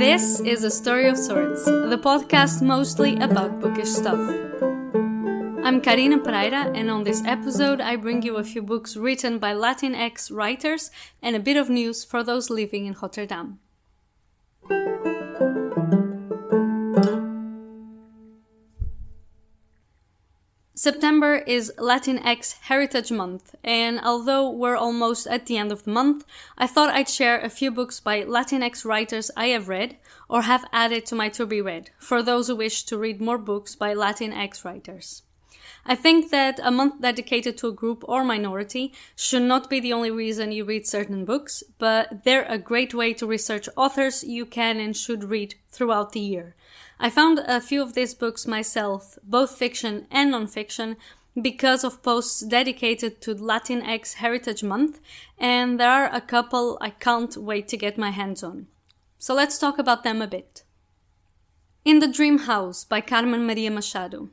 This is A Story of Sorts, the podcast mostly about bookish stuff. I'm Karina Pereira, and on this episode I bring you a few books written by Latinx writers and a bit of news for those living in Rotterdam. September is Latinx Heritage Month, and although we're almost at the end of the month, I thought I'd share a few books by Latinx writers I have read or have added to my to-be-read, for those who wish to read more books by Latinx writers. I think that a month dedicated to a group or minority should not be the only reason you read certain books, but they're a great way to research authors you can and should read throughout the year. I found a few of these books myself, both fiction and non-fiction, because of posts dedicated to Latinx Heritage Month, and there are a couple I can't wait to get my hands on. So let's talk about them a bit. In the Dream House by Carmen Machado.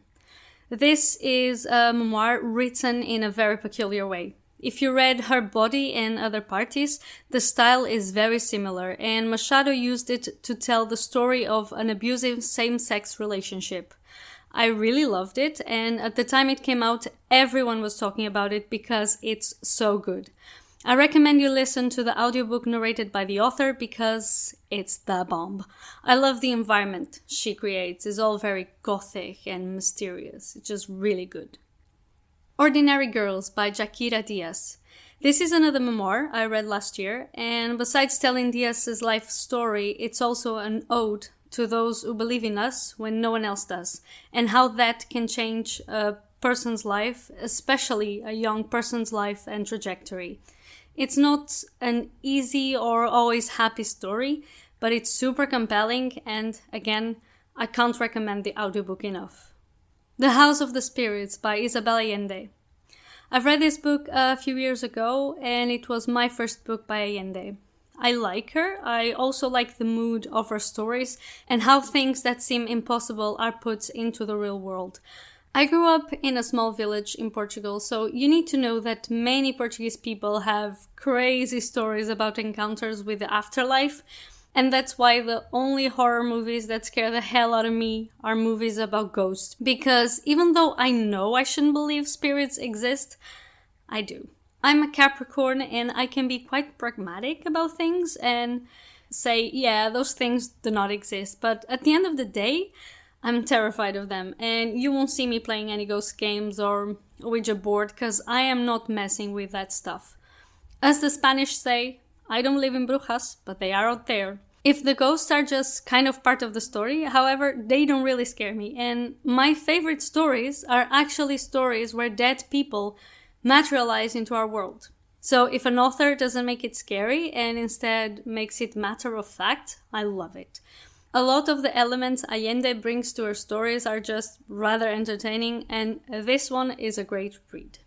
This is a memoir written in a very peculiar way. If you read Her Body and Other Parties, the style is very similar, and Machado used it to tell the story of an abusive same-sex relationship. I really loved it, and at the time it came out, everyone was talking about it because it's so good. I recommend you listen to the audiobook narrated by the author because it's the bomb. I love the environment she creates. It's all very gothic and mysterious. It's just really good. Ordinary Girls by Jaquira Diaz. This is another memoir I read last year, and besides telling Diaz's life story, it's also an ode to those who believe in us when no one else does, and how that can change a person's life, especially a young person's life and trajectory. It's not an easy or always happy story, but it's super compelling, and again, I can't recommend the audiobook enough. The House of the Spirits by Isabel Allende. I've read this book a few years ago, and it was my first book by Allende. I like her. I also like the mood of her stories and how things that seem impossible are put into the real world. I grew up in a small village in Portugal, so you need to know that many Portuguese people have crazy stories about encounters with the afterlife, and that's why the only horror movies that scare the hell out of me are movies about ghosts. Because even though I know I shouldn't believe spirits exist, I do. I'm a Capricorn and I can be quite pragmatic about things and say, yeah, those things do not exist. But at the end of the day, I'm terrified of them, and you won't see me playing any ghost games or Ouija board because I am not messing with that stuff. As the Spanish say, I don't live in brujas, but they are out there. If the ghosts are just kind of part of the story, however, they don't really scare me, and my favorite stories are actually stories where dead people materialize into our world. So if an author doesn't make it scary and instead makes it matter of fact, I love it. A lot of the elements Allende brings to her stories are just rather entertaining, and this one is a great read.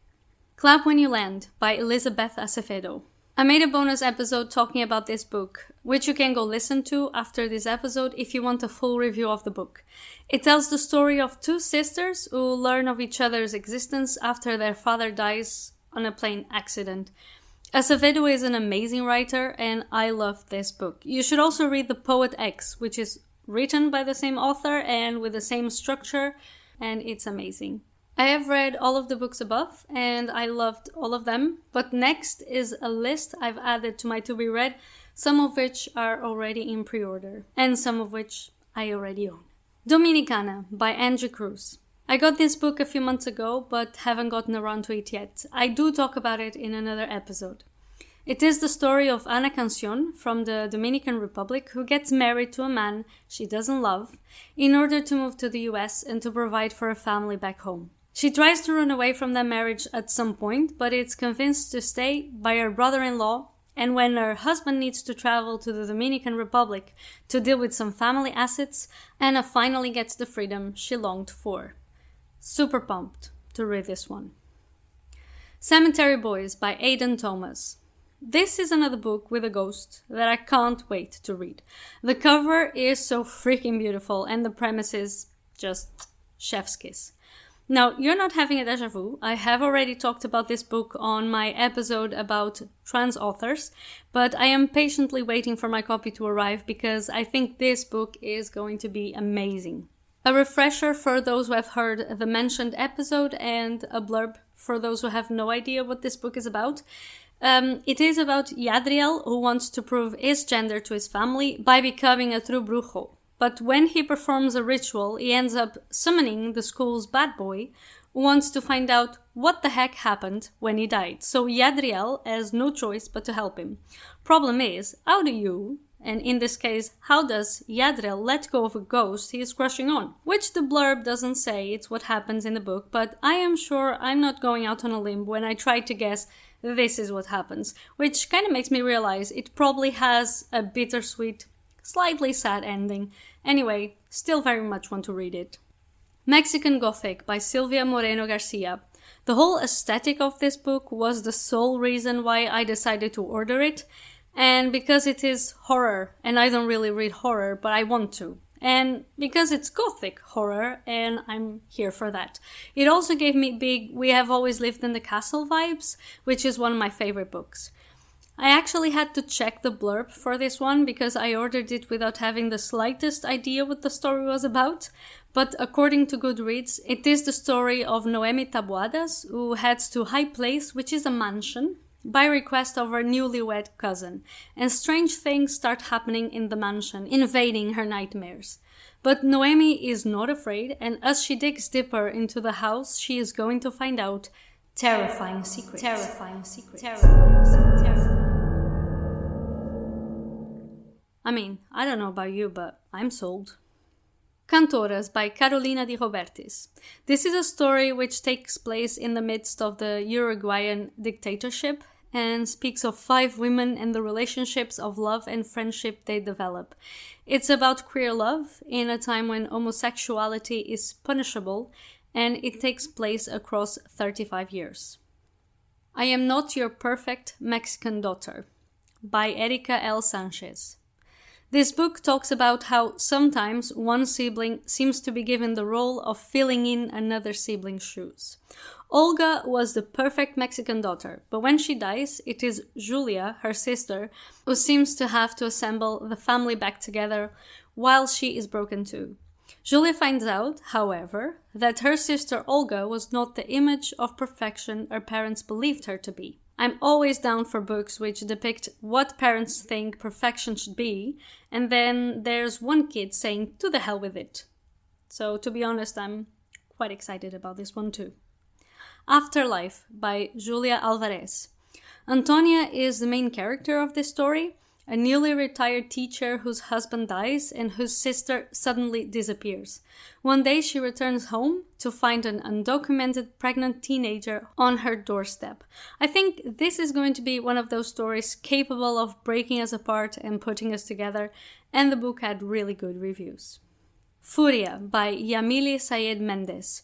Clap When You Land by Elizabeth Acevedo. I made a bonus episode talking about this book, which you can go listen to after this episode if you want a full review of the book. It tells the story of two sisters who learn of each other's existence after their father dies on a plane accident. Acevedo is an amazing writer, and I love this book. You should also read The Poet X, which is written by the same author and with the same structure, and it's amazing. I have read all of the books above, and I loved all of them, but next is a list I've added to my to-be-read, some of which are already in pre-order, and some of which I already own. Dominicana by Angie Cruz. I got this book a few months ago, but haven't gotten around to it yet. I do talk about it in another episode. It is the story of Ana Cancion from the Dominican Republic who gets married to a man she doesn't love in order to move to the US and to provide for a family back home. She tries to run away from that marriage at some point, but is convinced to stay by her brother-in-law, and when her husband needs to travel to the Dominican Republic to deal with some family assets, Ana finally gets the freedom she longed for. Super pumped to read this one. Cemetery Boys by Aiden Thomas. This is another book with a ghost that I can't wait to read. The cover is so freaking beautiful and the premise is just chef's kiss. Now, you're not having a déjà vu. I have already talked about this book on my episode about trans authors, but I am patiently waiting for my copy to arrive because I think this book is going to be amazing. A refresher for those who have heard the mentioned episode and a blurb for those who have no idea what this book is about. It is about Yadriel, who wants to prove his gender to his family by becoming a true brujo. But when he performs a ritual, he ends up summoning the school's bad boy, who wants to find out what the heck happened when he died. So Yadriel has no choice but to help him. Problem is, how do you, and in this case, how does Yadriel let go of a ghost he is crushing on? Which the blurb doesn't say, it's what happens in the book, but I am sure I'm not going out on a limb when I try to guess this is what happens, which kind of makes me realize it probably has a bittersweet, slightly sad ending. Anyway, still very much want to read it. Mexican Gothic by Silvia Moreno Garcia. The whole aesthetic of this book was the sole reason why I decided to order it, and because it is horror, and I don't really read horror, but I want to. And because it's Gothic horror, and I'm here for that. It also gave me big We Have Always Lived in the Castle vibes, which is one of my favorite books. I actually had to check the blurb for this one because I ordered it without having the slightest idea what the story was about. But according to Goodreads, it is the story of Noemi Taboadas, who heads to High Place, which is a mansion, by request of her newlywed cousin, and strange things start happening in the mansion, invading her nightmares. But Noemi is not afraid, and as she digs deeper into the house, she is going to find out terrifying secrets. I mean, I don't know about you, but I'm sold. Cantoras by Carolina di Robertis. This is a story which takes place in the midst of the Uruguayan dictatorship and speaks of 5 women and the relationships of love and friendship they develop. It's about queer love in a time when homosexuality is punishable, and it takes place across 35 years. I Am Not Your Perfect Mexican Daughter by Erika L. Sánchez. This book talks about how sometimes one sibling seems to be given the role of filling in another sibling's shoes. Olga was the perfect Mexican daughter, but when she dies, it is Julia, her sister, who seems to have to assemble the family back together while she is broken too. Julia finds out, however, that her sister Olga was not the image of perfection her parents believed her to be. I'm always down for books which depict what parents think perfection should be, and then there's one kid saying, to the hell with it. So to be honest, I'm quite excited about this one too. Afterlife by Julia Alvarez. Antonia is the main character of this story, a newly retired teacher whose husband dies and whose sister suddenly disappears. One day she returns home to find an undocumented pregnant teenager on her doorstep. I think this is going to be one of those stories capable of breaking us apart and putting us together, and the book had really good reviews. Furia by Yamile Saied Méndez.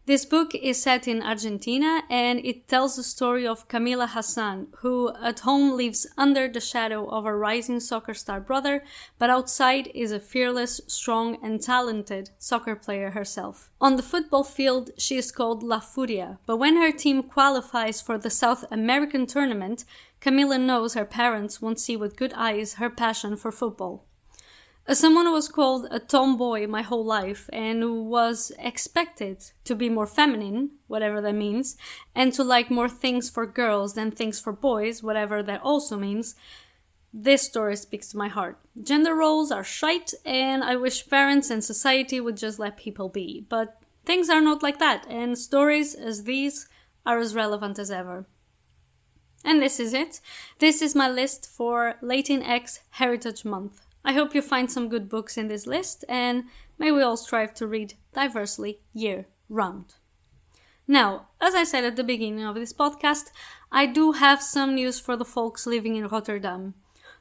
This book is set in Argentina, and it tells the story of Camila Hassan, who at home lives under the shadow of a rising soccer star brother, but outside is a fearless, strong and talented soccer player herself. On the football field, she is called La Furia, but when her team qualifies for the South American tournament, Camila knows her parents won't see with good eyes her passion for football. As someone who was called a tomboy my whole life and who was expected to be more feminine, whatever that means, and to like more things for girls than things for boys, whatever that also means, this story speaks to my heart. Gender roles are shite, and I wish parents and society would just let people be. But things are not like that, and stories as these are as relevant as ever. And this is it. This is my list for Latinx Heritage Month. I hope you find some good books in this list, and may we all strive to read diversely year-round. Now, as I said at the beginning of this podcast, I do have some news for the folks living in Rotterdam.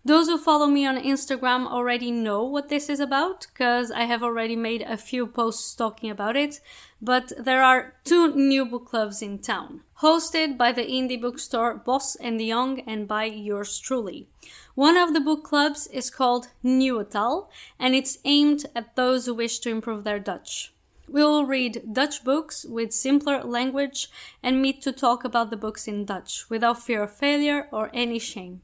Those who follow me on Instagram already know what this is about, because I have already made a few posts talking about it, but there are 2 new book clubs in town, hosted by the indie bookstore Bos and de Jong and by yours truly. One of the book clubs is called Nieuwe Taal, and it's aimed at those who wish to improve their Dutch. We will read Dutch books with simpler language and meet to talk about the books in Dutch without fear of failure or any shame.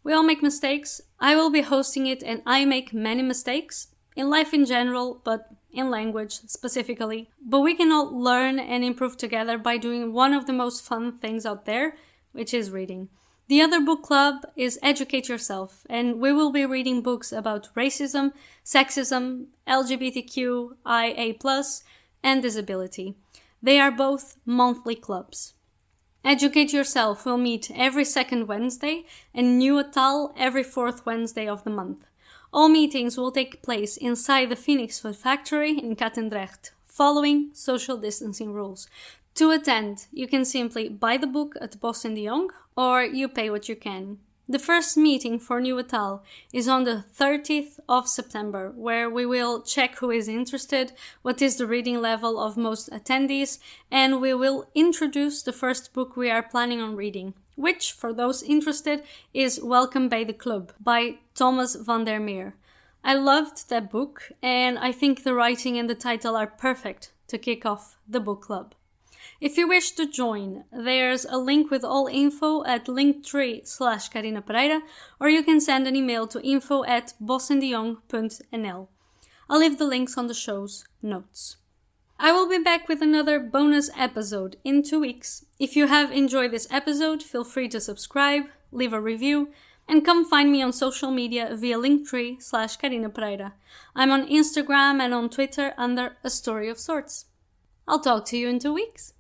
We all make mistakes. I will be hosting it and I make many mistakes, in life in general, but in language specifically. But we can all learn and improve together by doing one of the most fun things out there, which is reading. The other book club is Educate Yourself, and we will be reading books about racism, sexism, LGBTQIA+, and disability. They are both monthly clubs. Educate Yourself will meet every second Wednesday and Nieuwe Taal every fourth Wednesday of the month. All meetings will take place inside the Phoenix Food Factory in Katendrecht, following social distancing rules. To attend, you can simply buy the book at Bos en de Jong, or you pay what you can. The first meeting for Nieuwe Taal is on the 30th of September, where we will check who is interested, what is the reading level of most attendees, and we will introduce the first book we are planning on reading, which, for those interested, is Welkom bij de Club by Thomas van der Meer. I loved that book, and I think the writing and the title are perfect to kick off the book club. If you wish to join, there's a link with all info at linktree/Carina Pereira, or you can send an email to info@bosendejong.nl. I'll leave the links on the show's notes. I will be back with another bonus episode in 2 weeks. If you have enjoyed this episode, feel free to subscribe, leave a review, and come find me on social media via linktree/Carina Pereira. I'm on Instagram and on Twitter under A Story of Sorts. I'll talk to you in 2 weeks.